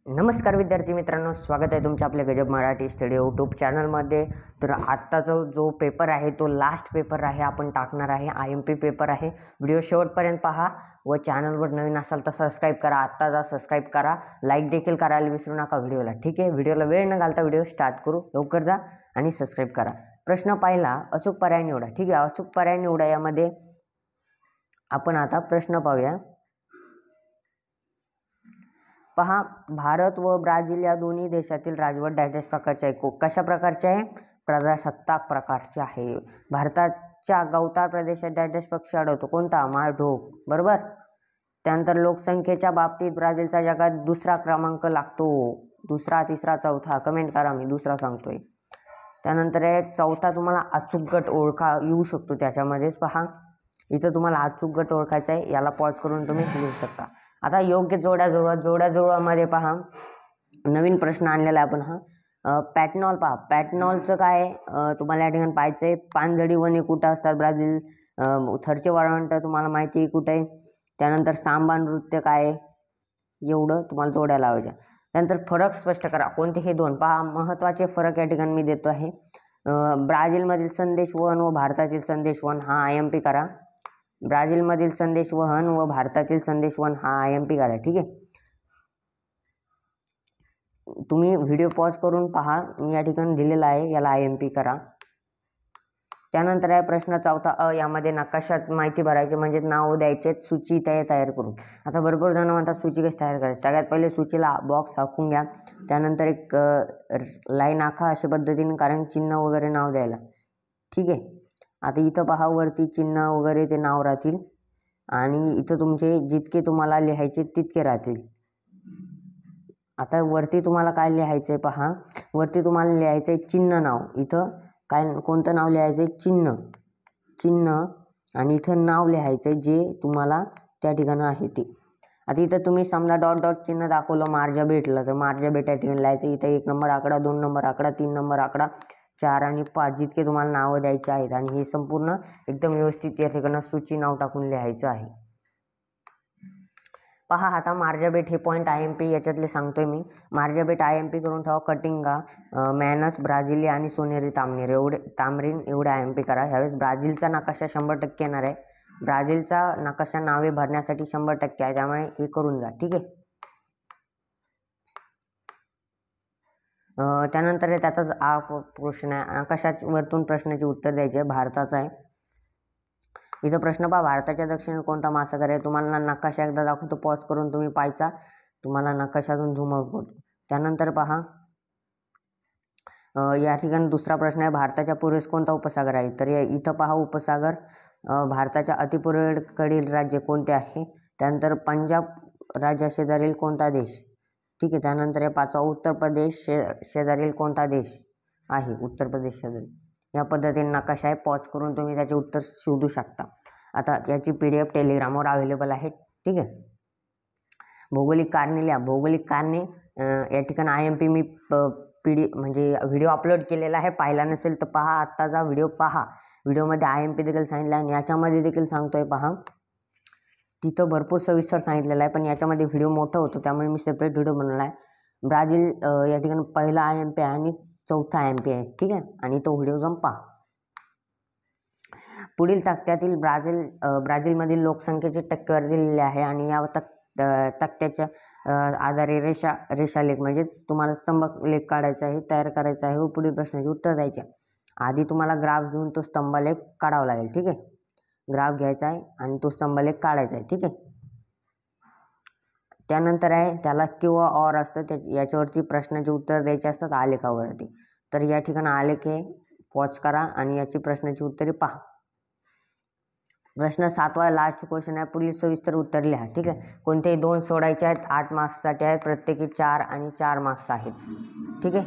नमस्कार विद्यार्थी मित्रांनो, स्वागत आहे तुमच्या आपल्या गजब मराठी स्टडी यूट्यूब चॅनलमध्ये. तर आत्ताचा जो पेपर आहे तो लास्ट पेपर आहे, आपण टाकणार आहे IMP पेपर आहे. व्हिडिओ शेवटपर्यंत पहा व चॅनलवर नवीन असाल तर सबस्क्राईब करा. आत्ता जा सबस्क्राईब करा, लाईक देखील करायला विसरू नका व्हिडिओला. ठीक आहे, व्हिडिओला वेळ न घालता व्हिडिओ स्टार्ट करू. लवकर जा आणि सबस्क्राईब करा. प्रश्न पहिला, अचूक पर्याय निवडा. ठीक आहे, अचूक पर्याय निवडा. यामध्ये आपण आता प्रश्न पाहूया. पहा, भारत व ब्राझील या दोन्ही देशातील राजवट डॅश प्रकारचे आहे. कशा प्रकारचे आहे? प्रजासत्ताक प्रकारचे आहे. भारताच्या गवताळ प्रदेशात डॅश पक्षी आढळतो. कोणता? माळढोक. बरोबर. त्यानंतर लोकसंख्येच्या बाबतीत ब्राझीलचा जगात दुसरा क्रमांक लागतो. दुसरा, तिसरा, चौथा? कमेंट करा, मी दुसरा सांगतोय. त्यानंतर आहे चौथा, तुम्हाला अचूक गट ओळखा येऊ शकतो त्याच्यामध्येच. पहा, इथं तुम्हाला अचूक गट ओळखायचा आहे. याला पॉज करून तुम्ही लिहू शकता. आता योग्य जोड्याजुळवामध्ये पहा, नवीन प्रश्न आणलेला आहे आपण. पॅटनॉल पहा. पॅटनॉलचं काय तुम्हाला या ठिकाणी पाहायचं आहे. पानझडी वने कुठं असतात? ब्राझील. थरचे वाळवंट तुम्हाला माहिती आहे कुठे आहे. त्यानंतर सांबा नृत्य काय आहे, एवढं तुम्हाला जोड्या लावायच्या. त्यानंतर फरक स्पष्ट करा. कोणते? हे दोन. पहा, महत्त्वाचे फरक या ठिकाणी मी देतो आहे. ब्राझीलमधील संदेशवहन व भारतातील संदेशवहन हा IMP करा. ब्राझीलमधील संदेशवहन व भारतातील संदेशवहन हा IMP करा. ठीक आहे, तुम्ही व्हिडिओ पॉज करून पहा, मी या ठिकाणी दिलेला आहे, याला IMP करा. त्यानंतर आहे प्रश्न चौथा. यामध्ये नकाशात माहिती भरायची, म्हणजे नाव द्यायचे, सूची तयार करून. आता भरपूर जण म्हणतात सूची कशी तयार करायची. सगळ्यात पहिले सूचीला बॉक्स आखून घ्या. त्यानंतर एक लाईन आखा अशा पद्धतीने, कारण चिन्ह वगैरे नाव द्यायला. ठीक आहे, आता इथं पहा, वरती चिन्ह वगैरे ते नाव राहतील आणि इथं तुमचे जितके तुम्हाला लिहायचे तितके राहतील. आता वरती तुम्हाला काय लिहायचं आहे? पहा, वरती तुम्हाला लिहायचं आहे चिन्ह नाव. इथं काय, कोणतं नाव लिहायचं आहे? चिन्ह. आणि इथं नाव लिहायचं आहे जे तुम्हाला त्या ठिकाणी आहे ते. आता इथं तुम्ही समजा डॉट चिन्ह दाखवलं, मार्जा भेटलं तर मार्जा भेट या ठिकाणी लिहायचं. इथं 1 नंबर आकडा, 2 नंबर आकडा, 3 नंबर आकडा, 4 आणि 5 जितके तुम्हाला नावं द्यायचे आहेत. आणि हे संपूर्ण एकदम व्यवस्थित या ठिकाणी सूची नाव टाकून लिहायचं आहे. पहा, आता मार्जाबेट हे पॉईंट IMP याच्यातले सांगतोय मी. मार्जाबेट IMP करून ठेवा. कटिंगा, मॅनस, ब्राझिली आणि सोनेरी तामरीन एवढे IMP करा. ह्यावेळेस ब्राझीलचा नकाशा 100% येणार आहे. ब्राझीलचा नकाशा नावे भरण्यासाठी 100% आहे, त्यामुळे हे करून जा. ठीक आहे, त्यानंतर त्याचाच प्रश्न आहे. नकाशावरतून प्रश्नाचे उत्तर द्यायचे. भारताचा आहे. इथं प्रश्न पहा, भारताच्या दक्षिणेत कोणता महासागर आहे? तुम्हाला नकाशा एकदा दाखवतो, पॉज करून तुम्ही पाहायचा, तुम्हाला नकाशातून झूम आउट करतो. त्यानंतर पहा, या ठिकाणी दुसरा प्रश्न आहे, भारताच्या पूर्वेस कोणता उपसागर आहे? तर इथं पहा, उपसागर भारताच्या अतिपूर्वेकडील राज्य कोणते आहे? त्यानंतर पंजाब राज्याशेजारील कोणता देश? ठीक आहे, त्यानंतर हे पाचवा, उत्तर प्रदेश शेजारील कोणता देश आहे? उत्तर प्रदेश शेजारी. या पद्धतीने नकाशा आहे. पॉज करून तुम्ही त्याचे उत्तर शोधू शकता. आता याची PDF टेलिग्रामवर अवेलेबल आहे. ठीक आहे, भौगोलिक कारणे लिहा. भौगोलिक कारणे या ठिकाणी IMP मी म्हणजे व्हिडिओ अपलोड केलेला आहे. पाहिला नसेल तर पहा, आत्ताचा व्हिडिओ पहा. व्हिडिओमध्ये IMP देखील सांगितलं आहे आणि याच्यामध्ये देखील सांगतोय. पहा, तिथं भरपूर सविस्तर सांगितलेलं आहे, पण याच्यामध्ये व्हिडिओ मोठा होतो, त्यामुळे मी सेपरेट व्हिडिओ बनवला आहे. ब्राझील या ठिकाणी पहिला IMP आहे आणि चौथा IMP आहे. ठीक आहे, आणि तो व्हिडिओ जाऊन पहा. पुढील तक्त्यातील ब्राझीलमधील लोकसंख्येची टक्केवारी दिलेली आहे आणि या तक्त्याच्या आधारे रेषालेख म्हणजेच तुम्हाला स्तंभलेख काढायचा आहे, तयार करायचा आहे व पुढील प्रश्नाचे उत्तर द्यायचे. आधी तुम्हाला ग्राफ घेऊन तो स्तंभलेख काढावा लागेल. ठीक आहे, ग्राफ घ्यायचा आहे आणि तो स्तंभलेख काढायचा आहे. ठीक आहे, त्यानंतर आहे त्याला किंवा ऑर असतं, याच्यावरती प्रश्नाचे उत्तर द्यायचे असतात आलेखावरती. तर या ठिकाणी आलेख आहे, पॉज करा आणि याची प्रश्नाची उत्तरे पहा. प्रश्न 7वा लास्ट क्वेश्चन आहे, पुढील सविस्तर उत्तर लिहा. ठीक आहे, कोणतेही 2 सोडायचे आहेत. 8 मार्क्ससाठी आहेत, प्रत्येकी 4 आणि 4 मार्क्स आहेत. ठीक आहे,